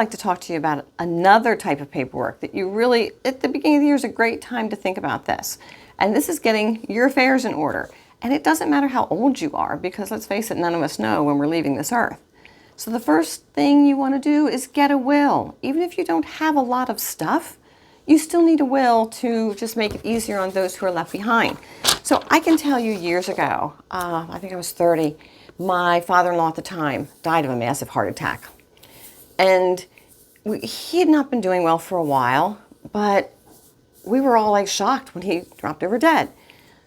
like to talk to you about another type of paperwork that you really, at the beginning of the year, is a great time to think about this. And this is getting your affairs in order. And it doesn't matter how old you are, because let's face it, none of us know when we're leaving this earth. So the first thing you want to do is get a will. Even if you don't have a lot of stuff, you still need a will to just make it easier on those who are left behind. So I can tell you years ago, I think I was 30, my father-in-law at the time died of a massive heart attack. And he had not been doing well for a while, but we were all like shocked when he dropped over dead.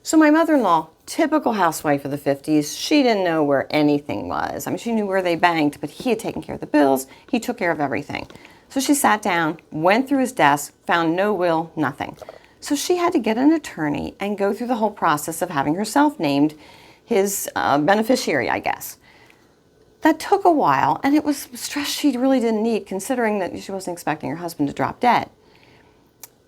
So my mother-in-law, typical housewife of the 50s, she didn't know where anything was. I mean, she knew where they banked, but he had taken care of the bills. He took care of everything. So she sat down, went through his desk, found no will, nothing. So she had to get an attorney and go through the whole process of having herself named his beneficiary, I guess. That took a while, and it was stress she really didn't need, considering that she wasn't expecting her husband to drop dead.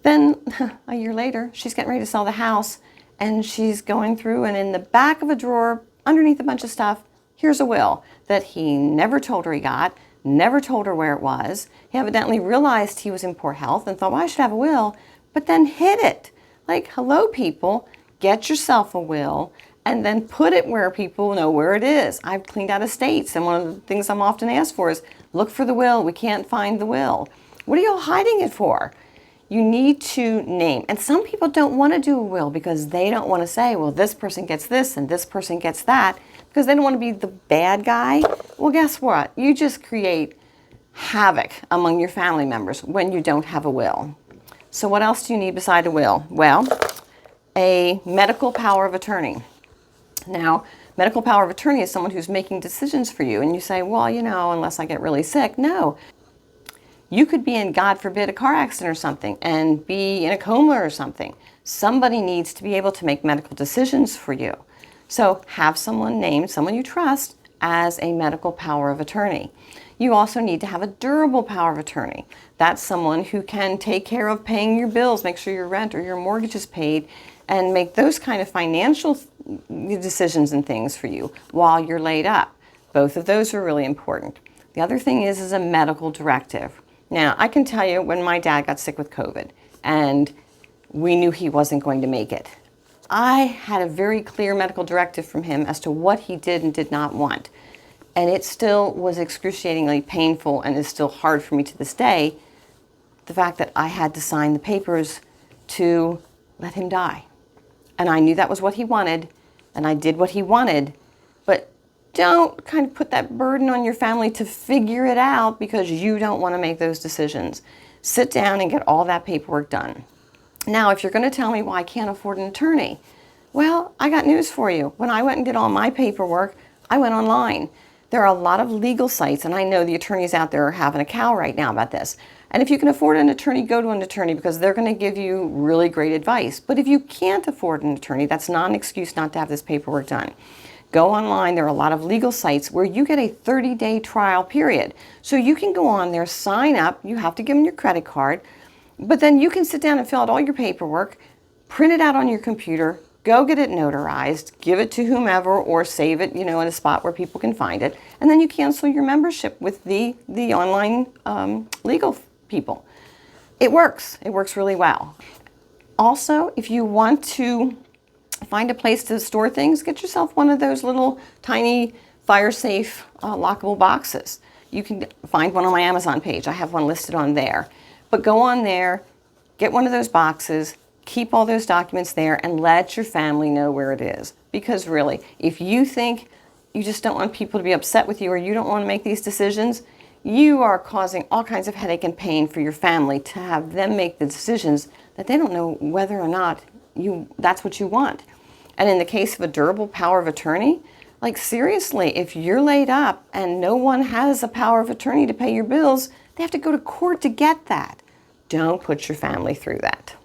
Then, a year later, she's getting ready to sell the house, and she's going through, and in the back of a drawer, underneath a bunch of stuff, here's a will that he never told her he got, never told her where it was. He evidently realized he was in poor health and thought, well, I should have a will, but then hid it. Like, hello, people, get yourself a will, and then put it where people know where it is. I've cleaned out estates, and one of the things I'm often asked for is, look for the will, we can't find the will. What are y'all hiding it for? You need to name. And some people don't want to do a will because they don't want to say, well, this person gets this and this person gets that, because they don't want to be the bad guy. Well, guess what? You just create havoc among your family members when you don't have a will. So what else do you need beside a will? Well, a medical power of attorney. Now, medical power of attorney is someone who's making decisions for you, and you say, well, you know, unless I get really sick. No. You could be in, God forbid, a car accident or something and be in a coma or something. Somebody needs to be able to make medical decisions for you. So have someone named, someone you trust, as a medical power of attorney. You also need to have a durable power of attorney. That's someone who can take care of paying your bills, make sure your rent or your mortgage is paid, and make those kind of financial decisions and things for you while you're laid up. Both of those are really important. The other thing is a medical directive. Now, I can tell you when my dad got sick with COVID and we knew he wasn't going to make it, I had a very clear medical directive from him as to what he did and did not want. And it still was excruciatingly painful and is still hard for me to this day, the fact that I had to sign the papers to let him die. And I knew that was what he wanted, and I did what he wanted, but don't kind of put that burden on your family to figure it out because you don't want to make those decisions. Sit down and get all that paperwork done. Now, if you're going to tell me, well, I can't afford an attorney, well, I got news for you. When I went and did all my paperwork, I went online. There are a lot of legal sites, and I know the attorneys out there are having a cow right now about this. And if you can afford an attorney, go to an attorney because they're going to give you really great advice. But if you can't afford an attorney, that's not an excuse not to have this paperwork done. Go online. There are a lot of legal sites where you get a 30-day trial period. So you can go on there, sign up. You have to give them your credit card. But then you can sit down and fill out all your paperwork, print it out on your computer, go get it notarized, give it to whomever, or save it, in a spot where people can find it. And then you cancel your membership with the online legal people. It works. It works really well. Also, if you want to find a place to store things, get yourself one of those little tiny fire-safe lockable boxes. You can find one on my Amazon page. I have one listed on there. But go on there, get one of those boxes, keep all those documents there, and let your family know where it is. Because really, if you think you just don't want people to be upset with you or you don't want to make these decisions, you are causing all kinds of headache and pain for your family to have them make the decisions that they don't know whether or not that's what you want. And in the case of a durable power of attorney, like seriously, if you're laid up and no one has a power of attorney to pay your bills, they have to go to court to get that. Don't put your family through that.